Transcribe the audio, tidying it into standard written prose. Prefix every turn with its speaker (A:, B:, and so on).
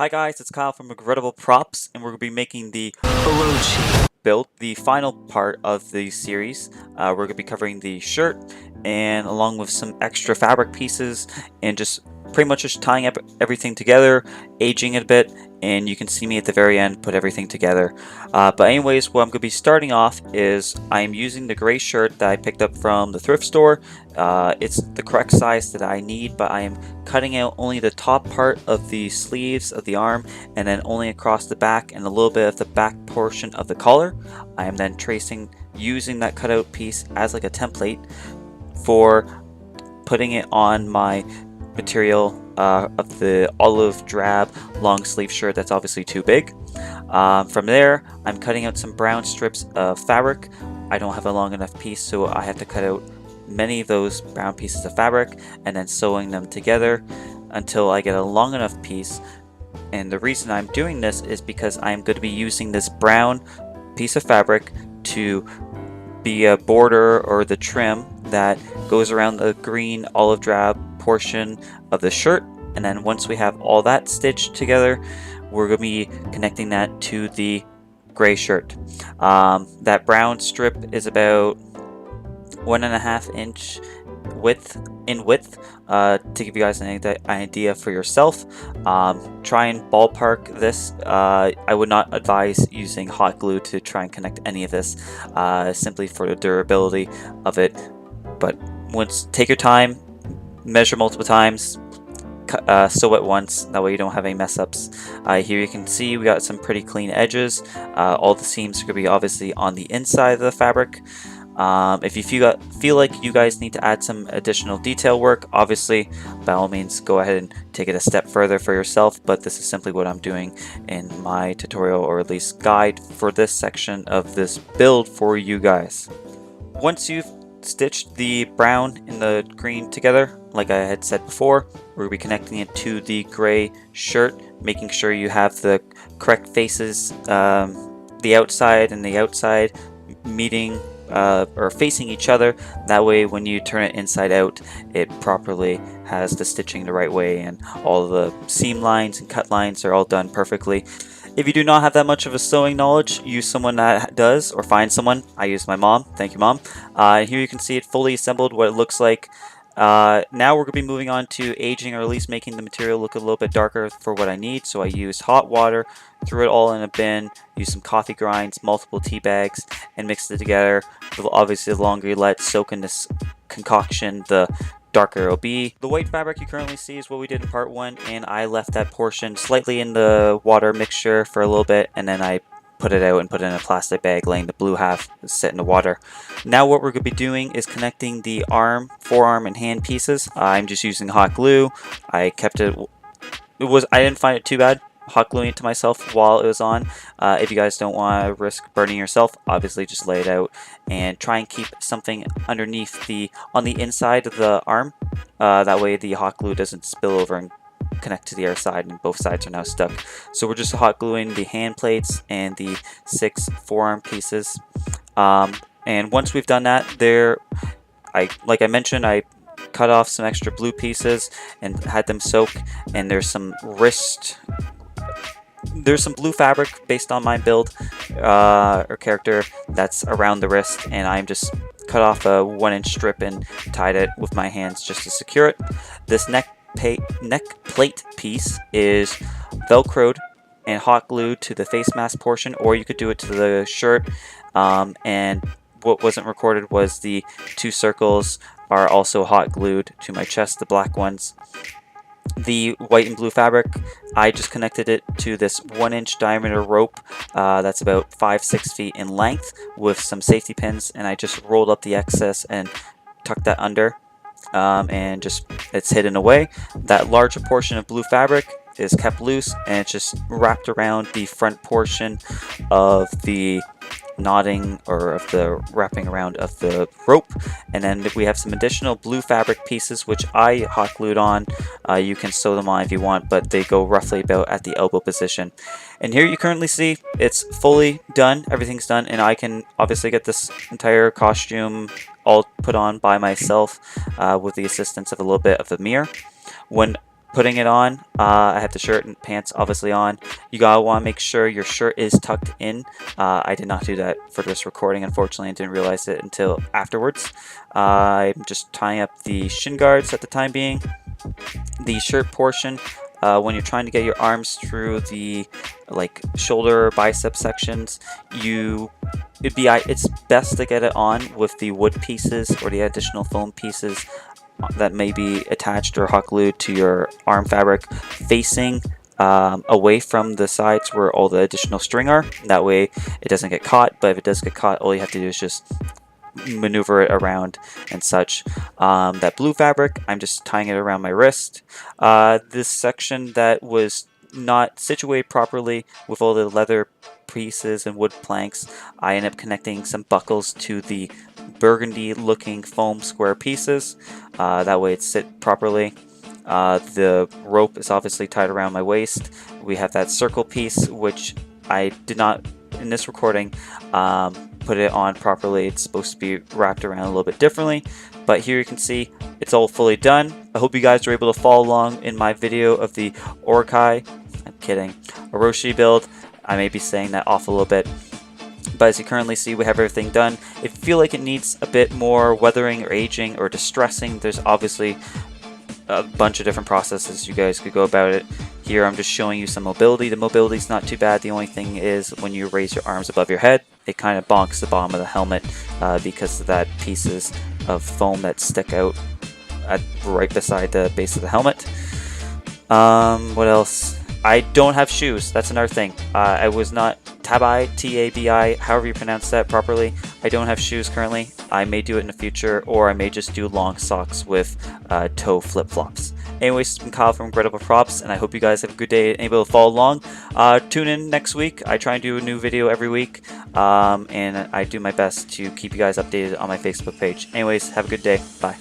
A: Hi guys, it's Kyle from Regrettable Props, and we're going to be making the Orochi build, the final part of the series. We're going to be covering the shirt, and along with some extra fabric pieces, and just pretty much just tying up everything together, aging it a bit, and you can see me at the very end put everything together. But anyways, what I'm going to be starting off is I'm using the gray shirt that I picked up from the thrift store. It's the correct size that I need, but I am cutting out only the top part of the sleeves of the arm, and then only across the back and a little bit of the back portion of the collar. I am then tracing using that cutout piece as like a template for putting it on my material of the olive drab long sleeve shirt that's obviously too big. From there, I'm cutting out some brown strips of fabric. I don't have a long enough piece, so I have to cut out many of those brown pieces of fabric and then sewing them together until I get a long enough piece. And the reason I'm doing this is because I'm going to be using this brown piece of fabric to be a border or the trim that goes around the green olive drab portion of the shirt. And then once we have all that stitched together, we're going to be connecting that to the gray shirt. That brown strip is about 1.5 inch width to give you guys an idea for yourself. Try and ballpark this. I would not advise using hot glue to try and connect any of this, simply for the durability of it. But take your time, measure multiple times, sew it once, that way you don't have any mess ups. Here you can see we got some pretty clean edges. All the seams are going to be obviously on the inside of the fabric. If you feel like you guys need to add some additional detail work, obviously by all means go ahead and take it a step further for yourself, but this is simply what I'm doing in my tutorial, or at least guide for this section of this build for you guys. Once you've stitched the brown and the green together, like I had said before, we'll be connecting it to the gray shirt, making sure you have the correct faces, the outside and the outside meeting or facing each other. That way when you turn it inside out, it properly has the stitching the right way, and all the seam lines and cut lines are all done perfectly. If you do not have that much of a sewing knowledge, use someone that does, or find someone. I use my mom. Thank you, Mom. Here you can see it fully assembled, what it looks like. Now we're going to be moving on to aging, or at least making the material look a little bit darker for what I need. So I used hot water, threw it all in a bin, used some coffee grinds, multiple tea bags, and mixed it together. Obviously, the longer you let it soak in this concoction, the darker it'll be. The white fabric you currently see is what we did in part 1, and I left that portion slightly in the water mixture for a little bit, and then I put it out and put it in a plastic bag, letting the blue half sit in the water. Now what we're going to be doing is connecting the arm, forearm, and hand pieces. I'm just using hot glue. I kept it, I didn't find it too bad hot gluing it to myself while it was on. If you guys don't want to risk burning yourself, obviously just lay it out and try and keep something underneath on the inside of the arm. That way the hot glue doesn't spill over and connect to the other side, and both sides are now stuck. So we're just hot gluing the hand plates and the 6 forearm pieces. And once we've done that, like I mentioned, I cut off some extra blue pieces and had them soak, and there's some blue fabric based on my build or character that's around the wrist, and I'm just cut off a 1-inch strip and tied it with my hands just to secure it. This neck plate piece is velcroed and hot glued to the face mask portion, or you could do it to the shirt. And what wasn't recorded was the 2 circles are also hot glued to my chest, the black ones. The white and blue fabric, I just connected it to this 1-inch diameter rope that's about 5-6 feet in length with some safety pins, and I just rolled up the excess and tucked that under, and just it's hidden away. That larger portion of blue fabric is kept loose, and it's just wrapped around the front portion of the knotting, or of the wrapping around of the rope. And then we have some additional blue fabric pieces which I hot glued on. You can sew them on if you want, but they go roughly about at the elbow position. And here you currently see it's fully done, everything's done, and I can obviously get this entire costume all put on by myself with the assistance of a little bit of the mirror. When putting it on, I have the shirt and pants obviously on. You gotta want to make sure your shirt is tucked in. I did not do that for this recording, unfortunately, and didn't realize it until afterwards. I'm just tying up the shin guards at the time being. The shirt portion, when you're trying to get your arms through the like shoulder bicep sections, it's best to get it on with the wood pieces or the additional foam pieces that may be attached or hot glued to your arm fabric facing away from the sides where all the additional string are. That way it doesn't get caught, but if it does get caught, all you have to do is just maneuver it around and such. That blue fabric, I'm just tying it around my wrist. This section that was not situated properly with all the leather pieces and wood planks, I end up connecting some buckles to the burgundy looking foam square pieces. That way it sit properly. The rope is obviously tied around my waist. We have that circle piece, which I did not, in this recording, put it on properly. It's supposed to be wrapped around a little bit differently, but here you can see it's all fully done. I hope you guys were able to follow along in my video of the Orochi, I'm kidding, Orochi build. I may be saying that off a little bit, but as you currently see, we have everything done. If you feel like it needs a bit more weathering or aging or distressing, there's obviously a bunch of different processes you guys could go about it. Here I'm just showing you some mobility. The mobility is not too bad. The only thing is when you raise your arms above your head, it kind of bonks the bottom of the helmet because of that pieces of foam that stick out right beside the base of the helmet. What else? I don't have shoes. That's another thing. I was not Tabi, T-A-B-I, however you pronounce that properly. I don't have shoes currently. I may do it in the future, or I may just do long socks with toe flip-flops. Anyways, it's been Kyle from Regrettable Props, and I hope you guys have a good day and able to follow along. Tune in next week. I try and do a new video every week, and I do my best to keep you guys updated on my Facebook page. Anyways, have a good day. Bye.